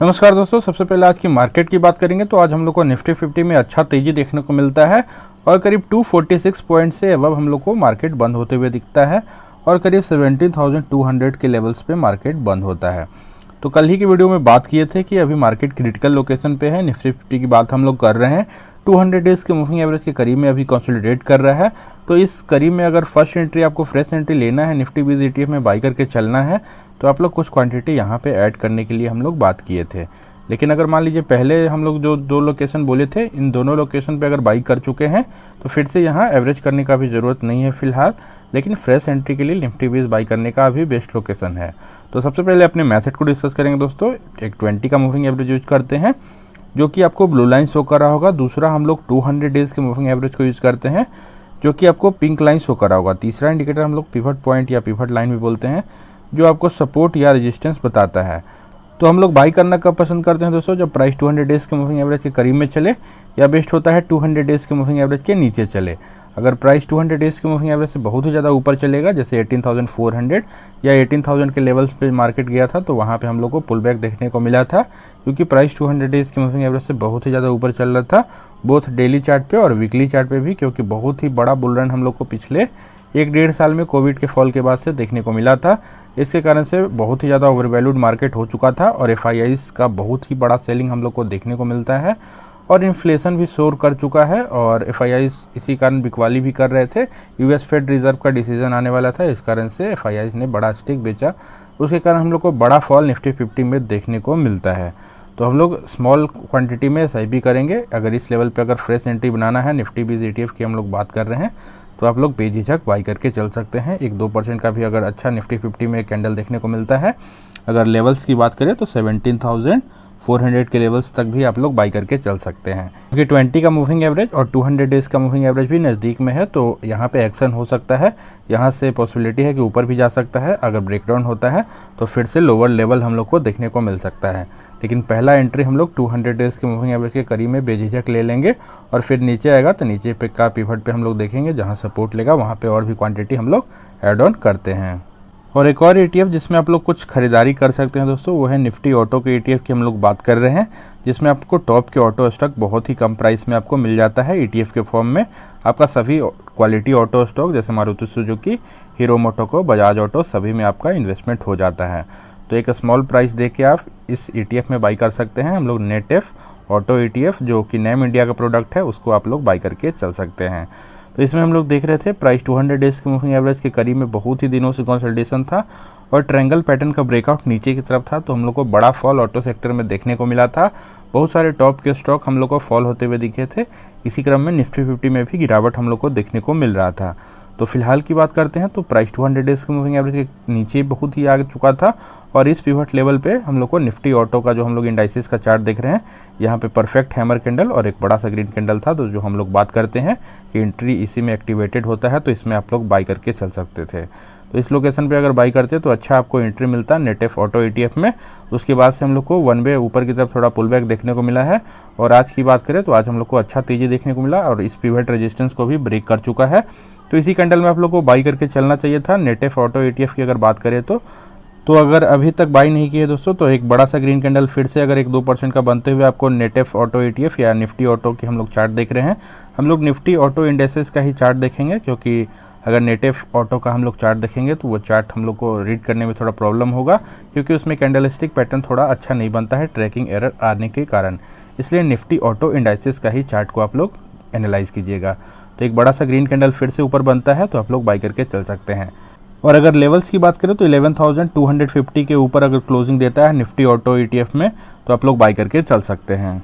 नमस्कार दोस्तों, सबसे पहले आज की मार्केट की बात करेंगे तो आज हम लोग को निफ्टी 50 में अच्छा तेजी देखने को मिलता है और करीब 246 पॉइंट से अबव हम लोग को मार्केट बंद होते हुए दिखता है और करीब 17,200 के लेवल्स पे मार्केट बंद होता है। तो कल ही की वीडियो में बात किए थे कि अभी मार्केट क्रिटिकल लोकेशन पे है। निफ्टी 50 की बात हम लोग कर रहे हैं 200 डेज़ के मूविंग एवरेज के करीब में अभी कंसोलिडेट कर रहा है। तो इस करीब में अगर फर्स्ट एंट्री आपको फ्रेश एंट्री लेना है, निफ्टी 20 ETF में बाई करके चलना है, तो आप लोग कुछ क्वांटिटी यहाँ पे ऐड करने के लिए हम लोग बात किए थे। लेकिन अगर मान लीजिए पहले हम लोग जो दो लोकेशन बोले थे, इन दोनों लोकेशन पे अगर बाई कर चुके हैं तो फिर से यहाँ एवरेज करने का भी ज़रूरत नहीं है फ़िलहाल। लेकिन फ्रेश एंट्री के लिए निफ्टी 20 बाई करने का अभी बेस्ट लोकेशन है। तो सबसे पहले अपने मेथड को डिस्कस करेंगे दोस्तों। एक 20 का मूविंग एवरेज यूज करते हैं जो कि आपको ब्लू लाइन शो कर रहा होगा। दूसरा हम लोग 200 डेज़ के मूविंग एवरेज को यूज करते हैं जो कि आपको पिंक लाइन शो कर रहा होगा। तीसरा इंडिकेटर हम लोग पिवट पॉइंट या पिवट लाइन भी बोलते हैं, जो आपको सपोर्ट या रेजिस्टेंस बताता है। तो हम लोग बाई करना कब पसंद करते हैं दोस्तों? जब प्राइस 200 डेज़ के मूविंग एवरेज के करीब में चले, या बेस्ट होता है 200 डेज़ के मूविंग एवरेज के नीचे चले। अगर प्राइस 200 डेज़ के मूविंग एवरेज से बहुत ही ज़्यादा ऊपर चलेगा, जैसे 18,400 या 18,000 के लेवल्स पे मार्केट गया था, तो वहाँ पे हम लोग को पुल बैक देखने को मिला था, क्योंकि प्राइस 200 डेज़ के मूविंग एवरेज से बहुत ही ज़्यादा ऊपर चल रहा था, बोथ डेली चार्ट पे और वीकली चार्ट पे भी। क्योंकि बहुत ही बड़ा बुल रन हम लोग को पिछले 1-1.5 साल में कोविड के फॉल के बाद से देखने को मिला था। इसके कारण से बहुत ही ज़्यादा ओवरवैल्यूड मार्केट हो चुका था और FIIs का बहुत ही बड़ा सेलिंग हम लोग को देखने को मिलता है और इन्फ्लेशन भी शोर कर चुका है और FIIs इसी कारण बिकवाली भी कर रहे थे। US फेड रिजर्व का डिसीजन आने वाला था, इस कारण से FIIs ने बड़ा स्टिक बेचा। उसके कारण हम लोग को बड़ा फॉल निफ्टी 50 में देखने को मिलता है। तो हम लोग स्मॉल क्वांटिटी में SIP करेंगे। अगर इस लेवल पे अगर फ्रेश एंट्री बनाना है, निफ्टी 20 ETF की हम लोग बात कर रहे हैं, तो आप लोग बेझिझक बाई करके चल सकते हैं। 1-2% का भी अगर अच्छा निफ्टी 50 में कैंडल देखने को मिलता है। अगर लेवल्स की बात करें तो 17,400 के लेवल्स तक भी आप लोग बाई करके चल सकते हैं। क्योंकि 20 का मूविंग एवरेज और 200 डेज़ का मूविंग एवरेज भी नज़दीक में है, तो यहाँ पे एक्शन हो सकता है। यहाँ से पॉसिबिलिटी है कि ऊपर भी जा सकता है। अगर ब्रेकडाउन होता है तो फिर से लोअर लेवल हम लोग को देखने को मिल सकता है। लेकिन पहला एंट्री हम लोग 200 डेज़ के मूविंग एवरेज के करीब में बेझिझक ले लेंगे और फिर नीचे आएगा तो नीचे पे का पिवट पे हम लोग देखेंगे, जहाँ सपोर्ट लेगा वहाँ पे और भी क्वांटिटी हम लोग ऐड ऑन करते हैं। और एक और ETF जिसमें आप लोग कुछ खरीदारी कर सकते हैं दोस्तों, वो है निफ्टी ऑटो के ETF की हम लोग बात कर रहे हैं, जिसमें आपको टॉप के ऑटो स्टॉक बहुत ही कम प्राइस में आपको मिल जाता है। ETF के फॉर्म में आपका सभी क्वालिटी ऑटो स्टॉक जैसे Maruti Suzuki, hero मोटोको, Bajaj auto, सभी में आपका इन्वेस्टमेंट हो जाता है। तो एक स्मॉल प्राइस दे के आप इस ETF में बाई कर सकते हैं। हम लोग नेटेफ ऑटो ETF जो कि नेम इंडिया का प्रोडक्ट है, उसको आप लोग बाई करके चल सकते हैं। तो इसमें हम लोग देख रहे थे प्राइस 200 डेज़ के मूविंग एवरेज के करीब में बहुत ही दिनों से कंसोलिडेशन था और ट्रायंगल पैटर्न का ब्रेकआउट नीचे की तरफ था। तो हम लोग को बड़ा फॉल ऑटो सेक्टर में देखने को मिला था। बहुत सारे टॉप के स्टॉक हम लोग को फॉल होते हुए दिखे थे। इसी क्रम में निफ्टी 50 में भी गिरावट हम लोग को देखने को मिल रहा था। तो फिलहाल की बात करते हैं तो प्राइस 200 डेज़ के मूविंग एवरेज के नीचे बहुत ही आ चुका था और इस पिवट लेवल पे हम लोग को निफ्टी ऑटो का जो हम लोग इंडाइसिस का चार्ट देख रहे हैं, यहाँ पे परफेक्ट हैमर कैंडल और एक बड़ा सा ग्रीन कैंडल था। तो जो हम लोग बात करते हैं कि एंट्री इसी में एक्टिवेटेड होता है, तो इसमें आप लोग बाई करके चल सकते थे। तो इस लोकेशन पे अगर बाई करते तो अच्छा आपको एंट्री मिलता नेटेफ ऑटो ETF में। उसके बाद से हम लोग को वन वे ऊपर की तरफ थोड़ा पुल बैक देखने को मिला है और आज की बात करें तो आज हम लोग को अच्छा तेजी देखने को मिला और इस पिवट रेजिस्टेंस को भी ब्रेक कर चुका है। तो इसी कैंडल में आप लोग को बाई करके चलना चाहिए था नेटेफ ऑटो ETF की अगर बात करें तो अगर अभी तक बाई नहीं किए दोस्तों, तो एक बड़ा सा ग्रीन कैंडल फिर से अगर 1-2% का बनते हुए आपको नेटेफ ऑटो ETF या निफ्टी ऑटो की हम लोग चार्ट देख रहे हैं। हम लोग निफ्टी ऑटो इंडेक्सेस का ही चार्ट देखेंगे, क्योंकि अगर नेटेफ ऑटो का हम लोग चार्ट देखेंगे तो वो चार्ट हम लोग को रीड करने में थोड़ा प्रॉब्लम होगा, क्योंकि उसमें कैंडलस्टिक पैटर्न थोड़ा अच्छा नहीं बनता है ट्रैकिंग एरर आने के कारण। इसलिए निफ्टी ऑटो इंडेक्सेस का ही चार्ट को आप लोग एनालाइज कीजिएगा। तो एक बड़ा सा ग्रीन कैंडल फिर से ऊपर बनता है तो आप लोग बाई करके चल सकते हैं। और अगर लेवल्स की बात करें तो 11,250 के ऊपर अगर क्लोजिंग देता है निफ्टी ऑटो ETF में, तो आप लोग बाई करके चल सकते हैं।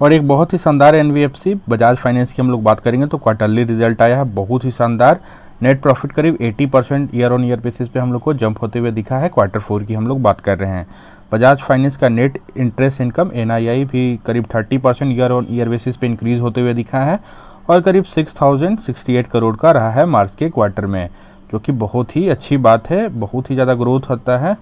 और एक बहुत ही शानदार NBFC बजाज फाइनेंस की हम लोग बात करेंगे तो क्वार्टरली रिजल्ट आया है बहुत ही शानदार। नेट प्रॉफिट करीब 80% ईयर ऑन ईयर बेसिस पे हम लोग को जंप होते हुए दिखा है। Q4 की हम लोग बात कर रहे हैं। बजाज फाइनेंस का नेट इंटरेस्ट इनकम NII भी करीब 30% ईयर ऑन ईयर बेसिस पे इंक्रीज होते हुए दिखा है और करीब 6,068 करोड़ का रहा है मार्च के क्वार्टर में, जो कि बहुत ही अच्छी बात है। बहुत ही ज़्यादा ग्रोथ होता है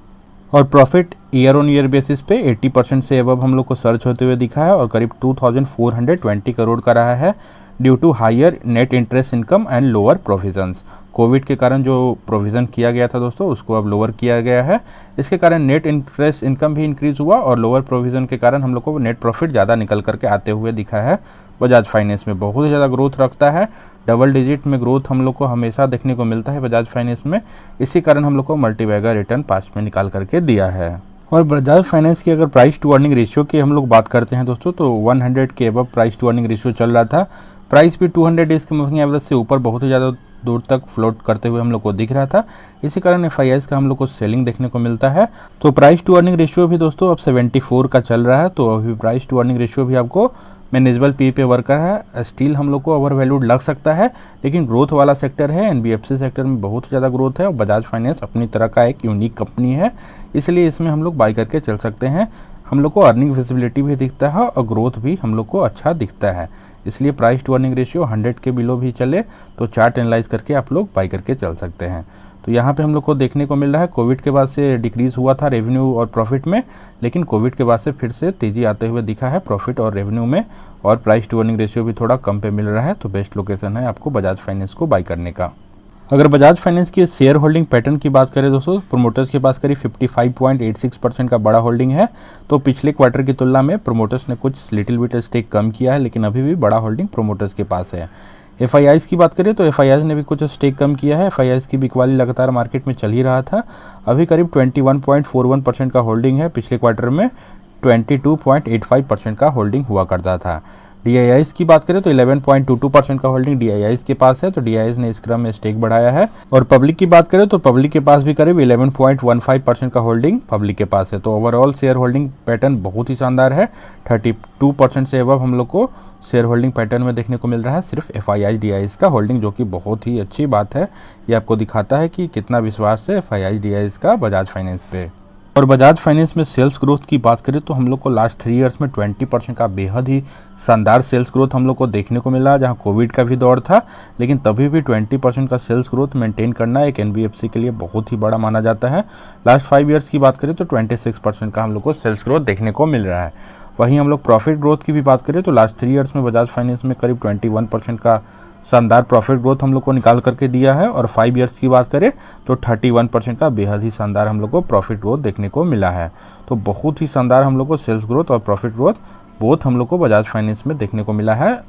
और profit year on year basis पे 80% से अबव हम लोग को सर्च होते हुए दिखा है और करीब 2,420 करोड़ का रहा है due to higher net interest income and lower provisions. COVID के कारण जो प्रोविज़न किया गया था दोस्तों उसको अब लोअर किया गया है। इसके कारण नेट इंटरेस्ट इनकम भी इंक्रीज़ हुआ और लोअर प्रोविज़न के कारण हम लोग को नेट प्रॉफिट ज़्यादा निकल करके आते हुए दिखा है। बजाज फाइनेंस में बहुत ही ज़्यादा ग्रोथ रखता है, डबल डिजिट में ग्रोथ हम लोग को हमेशा देखने को मिलता है बजाज फाइनेंस में। इसी कारण हम लोग को मल्टीबैगर रिटर्न पास्ट में निकाल करके दिया है। और बजाज फाइनेंस की अगर प्राइस टू अर्निंग रेशियो की हम लोग बात करते हैं दोस्तों तो 100 के above price to earning ratio चल रहा था। प्राइस भी 200 डेज़ के मूविंग एवरेज से ऊपर बहुत ही ज़्यादा दूर तक फ्लोट करते हुए हम लोग को दिख रहा था। इसी कारण FIIs का हम लोग को सेलिंग देखने को मिलता है। तो प्राइस टू अर्निंग रेशियो भी दोस्तों अब 74 का चल रहा है। तो अभी प्राइस टू अर्निंग रेशियो भी आपको मैनेजेबल पी पे वर्कर है। स्टील हम लोग को ओवर वैल्यूड लग सकता है, लेकिन ग्रोथ वाला सेक्टर है। NBFC सेक्टर में बहुत ज़्यादा ग्रोथ है और बजाज फाइनेंस अपनी तरह का एक यूनिक कंपनी है, इसलिए इसमें हम लोग बाई करके चल सकते हैं। हम लोग को अर्निंग विजिबिलिटी भी दिखता है और ग्रोथ भी हम लोग को अच्छा दिखता है, इसलिए प्राइस टू अर्निंग रेशियो 100 के बिलो भी चले तो चार्ट एनालाइज करके आप लोग बाई करके चल सकते हैं। तो यहाँ पे हम लोग को देखने को मिल रहा है कोविड के बाद से डिक्रीज़ हुआ था रेवेन्यू और प्रॉफिट में, लेकिन कोविड के बाद से फिर से तेज़ी आते हुए दिखा है प्रॉफिट और रेवेन्यू में, और प्राइस टू अर्निंग रेशियो भी थोड़ा कम पे मिल रहा है। तो बेस्ट लोकेशन है आपको बजाज फाइनेंस को बाई करने का। अगर बजाज फाइनेंस की शेयर होल्डिंग पैटर्न की बात करें दोस्तों, प्रोमोटर्स के पास करीब 55.86% का बड़ा होल्डिंग है। तो पिछले क्वार्टर की तुलना में प्रोमोटर्स ने कुछ लिटिल बिट स्टेक कम किया है, लेकिन अभी भी बड़ा होल्डिंग प्रोमोटर्स के पास है। FIIs की बात करें तो FIIs ने भी कुछ स्टेक कम किया है। FIIs की बिकवाली लगातार मार्केट में चल ही रहा था। अभी करीब 21.41% का होल्डिंग है, पिछले क्वार्टर में 22.85% का होल्डिंग हुआ करता था। DIIs की बात करें तो 11.22% का होल्डिंग DIIs के पास है। तो DIIs ने इस क्रम में स्टेक बढ़ाया है। और पब्लिक की बात करें तो पब्लिक के पास भी करीब 11.15% का होल्डिंग पब्लिक के पास है। तो ओवरऑल शेयर होल्डिंग पैटर्न बहुत ही शानदार है। 32% से अबव हम लोग को शेयर होल्डिंग पैटर्न में देखने को मिल रहा है सिर्फ FIIs DIIs का होल्डिंग, जो कि बहुत ही अच्छी बात है। ये आपको दिखाता है कि कितना विश्वास है FIIs DIIs का बजाज फाइनेंस पे। और बजाज फाइनेंस में सेल्स ग्रोथ की बात करें तो हम लोग को लास्ट 3 ईयर्स में 20% का बेहद ही शानदार सेल्स ग्रोथ हम लोग को देखने को मिला, जहां कोविड का भी दौर था, लेकिन तभी भी 20% का सेल्स ग्रोथ मेंटेन करना एक NBFC के लिए बहुत ही बड़ा माना जाता है। लास्ट 5 ईयर्स की बात करें तो 26% का हम लोग को सेल्स ग्रोथ देखने को मिल रहा है। वहीं हम लोग प्रॉफिट ग्रोथ की भी बात करें तो लास्ट 3 ईयर्स में बजाज फाइनेंस में करीब 21% का शानदार प्रॉफिट ग्रोथ हम लोग को निकाल करके दिया है। और 5 ईयर्स की बात करें तो 31% का बेहद ही शानदार हम लोग को प्रॉफिट ग्रोथ देखने को मिला है। तो बहुत ही शानदार हम लोग को सेल्स ग्रोथ और प्रॉफिट ग्रोथ बोथ हम लोग को बजाज फाइनेंस में देखने को मिला है।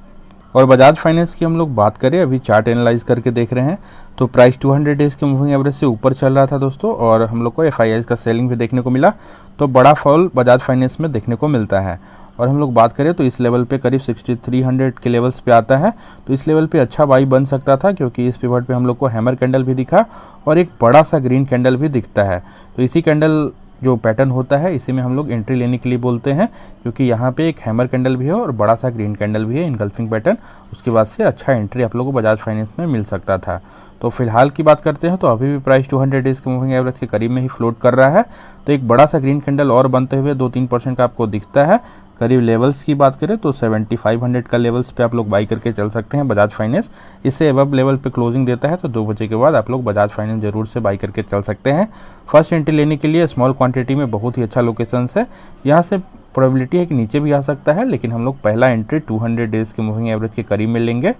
और बजाज फाइनेंस की हम लोग बात करें, अभी चार्ट एनालाइज करके देख रहे हैं तो प्राइस 200 डेज़ के मूविंग एवरेज से ऊपर चल रहा था दोस्तों, और हम लोग को FIIs का सेलिंग भी देखने को मिला। तो बड़ा फॉल बजाज फाइनेंस में देखने को मिलता है। और हम लोग बात करें तो इस लेवल पे करीब 6300 के लेवल्स पे आता है। तो इस लेवल पे अच्छा बाई बन सकता था, क्योंकि इस पिवट पे हम लोग को हैमर कैंडल भी दिखा और एक बड़ा सा ग्रीन कैंडल भी दिखता है। तो इसी कैंडल जो पैटर्न होता है इसी में हम लोग एंट्री लेने के लिए बोलते हैं, क्योंकि यहाँ पे एक हैमर कैंडल भी है और बड़ा सा ग्रीन कैंडल भी है इनगल्फिंग पैटर्न। उसके बाद से अच्छा एंट्री आप लोगों को बजाज फाइनेंस में मिल सकता था। तो फिलहाल की बात करते हैं तो अभी भी प्राइस 200 डेज़ के मूविंग एवरेज के करीब में ही फ्लोट कर रहा है। तो एक बड़ा सा ग्रीन कैंडल और बनते हुए 2-3% का आपको दिखता है। करीब लेवल्स की बात करें तो 7500 का लेवल्स पे आप लोग बाई करके चल सकते हैं बजाज फाइनेंस। इससे अबव लेवल पे क्लोजिंग देता है तो 2 बजे के बाद आप लोग बजाज फाइनेंस जरूर से बाई करके चल सकते हैं। फर्स्ट एंट्री लेने के लिए स्मॉल क्वांटिटी में बहुत ही अच्छा लोकेशन है। यहाँ से प्रोबेबिलिटी है कि नीचे भी आ सकता है, लेकिन हम लोग पहला एंट्री 200 डेज़ के मूविंग एवरेज के करीब में लेंगे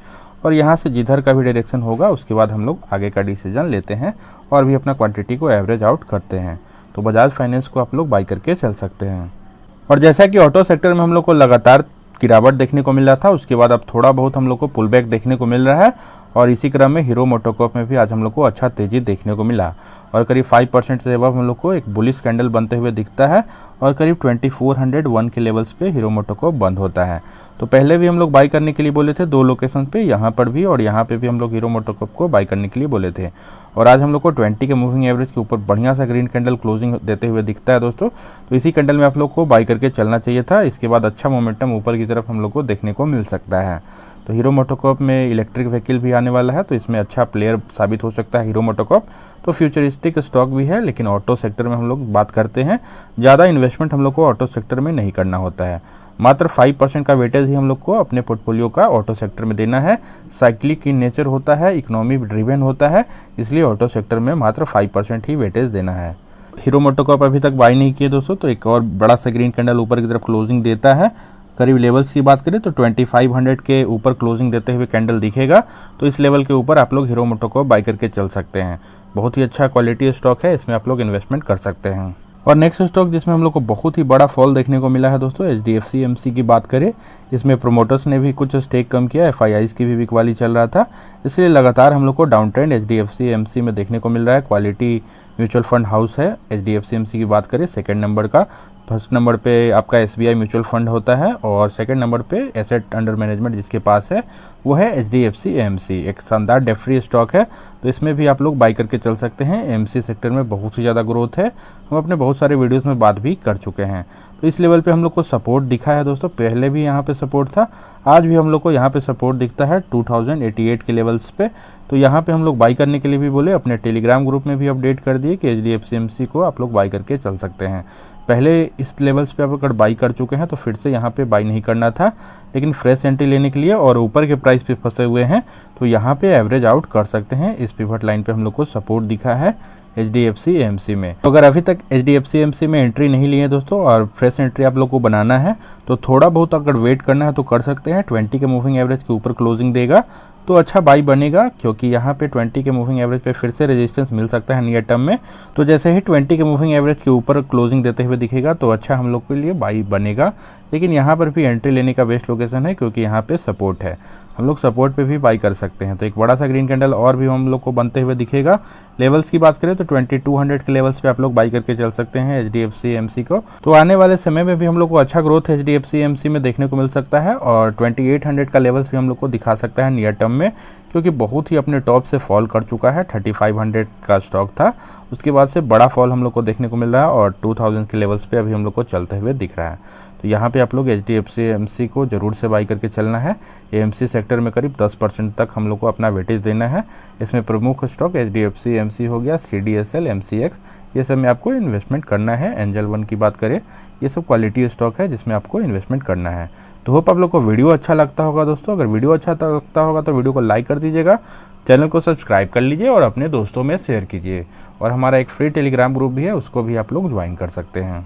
और यहाँ से जिधर का भी डायरेक्शन होगा उसके बाद हम लोग आगे का डिसीजन लेते हैं और भी अपना क्वांटिटी को एवरेज आउट करते हैं। तो बजाज फाइनेंस को आप लोग बाई करके चल सकते हैं। और जैसा कि ऑटो सेक्टर में हम लोग को लगातार गिरावट देखने को मिल रहा था, उसके बाद अब थोड़ा बहुत हम लोग को पुल बैक देखने को मिल रहा है। और इसी क्रम में हीरो मोटोकॉर्प में भी आज हम लोग को अच्छा तेजी देखने को मिला और करीब 5% से अबव हम लोग को एक बुलिश कैंडल बनते हुए दिखता है और करीब 2401 के लेवल्स पे हीरो मोटोकॉर्प बंद होता है। तो पहले भी हम लोग बाई करने के लिए बोले थे 2 लोकेशन पे, यहाँ पर भी और यहाँ पे भी हम लोग हीरो मोटोकॉर्प को बाई करने के लिए बोले थे। और आज हम लोग को 20 के मूविंग एवरेज के ऊपर बढ़िया सा ग्रीन कैंडल क्लोजिंग देते हुए दिखता है दोस्तों। तो इसी कैंडल में आप लोग को बाई करके चलना चाहिए था। इसके बाद अच्छा मोमेंटम ऊपर की तरफ हम लोग को देखने को मिल सकता है। तो हीरो मोटोकॉर्प में इलेक्ट्रिक व्हीकल भी आने वाला है, तो इसमें अच्छा प्लेयर साबित हो सकता है हीरो मोटोकॉर्प। तो फ्यूचरिस्टिक स्टॉक भी है, लेकिन ऑटो सेक्टर में हम लोग बात करते हैं, ज़्यादा इन्वेस्टमेंट हम लोग को ऑटो सेक्टर में नहीं करना होता है। मात्र 5% का वेटेज ही हम लोग को अपने पोर्टफोलियो का ऑटो सेक्टर में देना है। साइक्लिक इन नेचर होता है, इकोनॉमी ड्रिवन होता है, इसलिए ऑटो सेक्टर में मात्र 5% ही वेटेज देना है। हीरो मोटोकॉर्प अभी तक बाई नहीं किए दोस्तों, तो एक और बड़ा सा ग्रीन कैंडल ऊपर की तरफ क्लोजिंग देता है करीब लेवल्स की बात करें तो 2500 के ऊपर क्लोजिंग देते हुए कैंडल दिखेगा, तो इस लेवल के ऊपर आप लोग हीरो मोटो को बाई करके चल सकते हैं। बहुत ही अच्छा क्वालिटी स्टॉक है, इसमें आप लोग इन्वेस्टमेंट कर सकते हैं। और नेक्स्ट स्टॉक जिसमें हम लोग को बहुत ही बड़ा फॉल देखने को मिला है दोस्तों, HDFC AMC की बात करें, इसमें प्रोमोटर्स ने भी कुछ स्टेक कम किया, FIIs की भी बिकवाली चल रहा था, इसलिए लगातार हम लोग को डाउन ट्रेंड HDFC AMC में देखने को मिल रहा है। क्वालिटी म्यूचुअल फंड हाउस है HDFC AMC की बात करें, सेकंड नंबर का, फर्स्ट नंबर पे आपका SBI म्यूचुअल फंड होता है और सेकंड नंबर पे एसेट अंडर मैनेजमेंट जिसके पास है वो है HDFC AMC। एक शानदार डेट फ्री स्टॉक है, तो इसमें भी आप लोग बाई करके चल सकते हैं। AMC सेक्टर में बहुत ही ज़्यादा ग्रोथ है, हम अपने बहुत सारे वीडियोस में बात भी कर चुके हैं। तो इस लेवल पे हम लोग को सपोर्ट दिखा है दोस्तों, पहले भी यहाँ पे सपोर्ट था, आज भी हम लोग को यहाँ पे सपोर्ट दिखता है 2088 के लेवल्स पे। तो यहाँ पे हम लोग बाई करने के लिए भी बोले, अपने टेलीग्राम ग्रुप में भी अपडेट कर दिए कि HDFC AMC को आप लोग बाई करके चल सकते हैं। पहले इस लेवल्स पे आप अगर बाई कर चुके हैं तो फिर से यहाँ पे बाई नहीं करना था, लेकिन फ्रेश एंट्री लेने के लिए और ऊपर के प्राइस पे फंसे हुए हैं तो यहाँ पे एवरेज आउट कर सकते हैं। इस पिवट लाइन पे हम लोग को सपोर्ट दिखा है HDFC AMC में। तो अगर अभी तक HDFC AMC में एंट्री नहीं ली है दोस्तों और फ्रेश एंट्री आप लोग को बनाना है तो थोड़ा बहुत अगर वेट करना है तो कर सकते हैं। 20 के मूविंग एवरेज के ऊपर क्लोजिंग देगा तो अच्छा बाई बनेगा, क्योंकि यहाँ पे 20 के मूविंग एवरेज पे फिर से रेजिस्टेंस मिल सकता है नियर टर्म में। तो जैसे ही 20 के मूविंग एवरेज के ऊपर क्लोजिंग देते हुए दिखेगा तो अच्छा हम लोग के लिए बाई बनेगा। लेकिन यहाँ पर भी एंट्री लेने का बेस्ट लोकेशन है, क्योंकि यहाँ पे सपोर्ट है, हम लोग सपोर्ट पे भी बाई कर सकते हैं। तो एक बड़ा सा ग्रीन कैंडल और भी हम लोग को बनते हुए दिखेगा। लेवल्स की बात करें तो 2200 के लेवल्स पे आप लोग बाई करके चल सकते हैं HDFC AMC को। तो आने वाले समय में भी हम लोग को अच्छा ग्रोथ HDFC AMC में देखने को मिल सकता है और 2800 का लेवल्स भी हम लोग को दिखा सकता है नियर टर्म में, क्योंकि बहुत ही अपने टॉप से फॉल कर चुका है। 3500 का स्टॉक था, उसके बाद से बड़ा फॉल हम लोग को देखने को मिल रहा है और 2000 के लेवल्स पे अभी हम लोग को चलते हुए दिख रहा है। तो यहाँ पे आप लोग HDFC AMC को ज़रूर से बाई करके चलना है। AMC सेक्टर में करीब 10% तक हम लोग को अपना वेटेज देना है। इसमें प्रमुख स्टॉक HDFC AMC हो गया, CDSL, MCX, ये सब में आपको इन्वेस्टमेंट करना है। एंजल वन की बात करें, ये सब क्वालिटी स्टॉक है जिसमें आपको इन्वेस्टमेंट करना है। तो होप आप लोग को वीडियो अच्छा लगता होगा दोस्तों। अगर वीडियो अच्छा लगता होगा तो वीडियो को लाइक कर दीजिएगा, चैनल को सब्सक्राइब कर लीजिए और अपने दोस्तों में शेयर कीजिए। और हमारा एक फ्री टेलीग्राम ग्रुप भी है, उसको भी आप लोग ज्वाइन कर सकते हैं।